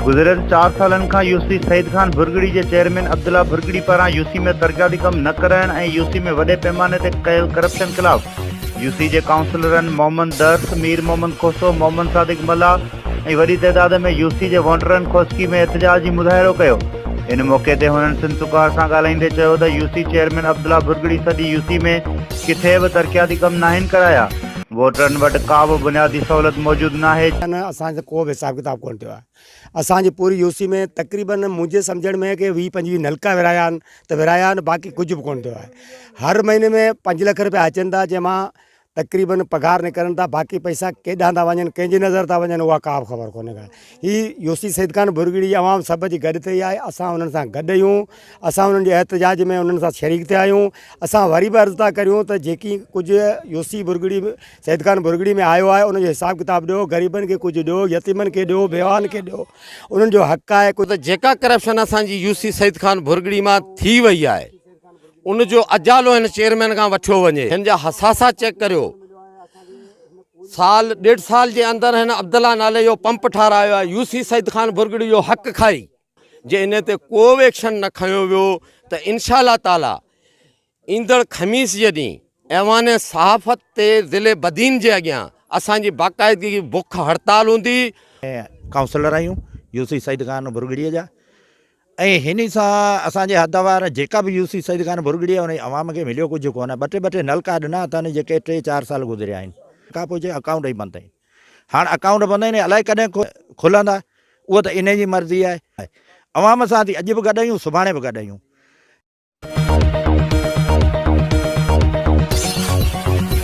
गुज़िरियल 4 सालनि खां यूसी सईद खान भिरॻड़ी जे चेयरमैन अब्दुल्ला भिरॻड़ी पारां यूसी में तरक़ियाती कम न कराइण ऐं यूसी में वॾे पैमाने ते कयल करप्शन ख़िलाफ़ यूसी जे क़ाउंसलरन मोहम्मद दर्स, मीर मोहम्मद खोसो, मोहम्मद सादिक मल्ला ऐं वॾी तइदाद में यूसी जे वोटरन खोसकी में एहतजाज जी मुज़ाहिरो कयो। इन मौक़े ते हुननि सिंध सुकार सां ॻाल्हाईंदे चयो त यूसी चेयरमैन अब्दुल्ला भिरॻड़ी सॼी यूसी में किथे बि तरक़ियाती कम नाहिनि कराया। वोटरन वटि का बि बुनियादी सहूलियत मौजूदु नाहे। असांजो को बि हिसाब किताब कोन थियो आहे। असांजी पूरी यूसी में तक़रीबन मुंहिंजे सम्झण में कि 20-25 नलका विराया आहिनि त विराया आहिनि, बाक़ी कुझु बि कोन थियो आहे। हर महीने में 5 लख रुपया अचनि था, जंहिंमां तक़रीबन पगार निकिरनि था, बाक़ी पैसा केॾां था वञनि, कंहिंजी नज़र था वञनि, उहा का बि ख़बर कोन्हे का। ही यूसी सईद खान भिरॻड़ी जी आवाम सभ जी गॾु थी आहे। असां उन्हनि सां गॾु आहियूं, असां उन्हनि जे एहतजाज में उन्हनि सां शरीक थिया आहियूं। असां वरी बि अर्ज़ु था करियूं त जेकी कुझु यूसी भिरॻड़ी सईद खान भिरॻड़ी में आयो आहे, उनजो हिसाब किताब ॾियो, ग़रीबनि खे कुझु ॾियो, यतीमनि खे ॾियो, बेवान खे ॾियो, उन्हनि जो हक़ आहे। त जेका करप्शन असांजी यूसी सईद खान भिरॻड़ी मां थी वई आहे, उनजो अजालो हिन चेयरमैन खां वठियो वञे। हिन जा हसासा चेक करियो। साल 1.5 साल जे अंदरि हिन अब्दुल्ला नाले जो पंप ठारायो आहे। यूसी सईद खान भिरॻड़ी जो हक़ खाई जे इन ते को बि एक्शन न खयो वियो त इंशाअल्लाह ताला ईंदड़ ख़मीस जे ॾींहुं ऐवान सहाफ़त ते ज़िले बदीन जे अॻियां असांजी बाक़ाइदगी बुख हड़ताल हूंदी। क़ाउंसलर आहियूं यूसी सईद खान भिरॻड़ीअ जा, ऐं हिन सां असांजे हदवार जेका बि यूसी सईद खान भिरॻड़ी आहे उन अवाम खे मिलियो कुझु कोन्हे। 2-2 नलका ॾिना अथनि जेके 3-4 साल गुज़रिया आहिनि। खां पोइ अकाउंट ई बंदि आहिनि। हाणे अकाउंट बंदि आहिनि, अलाए कॾहिं खुलंदा, उहो त इन जी मर्ज़ी आहे। अवाम सां अॼु बि गॾु आहियूं, सुभाणे बि गॾु आहियूं।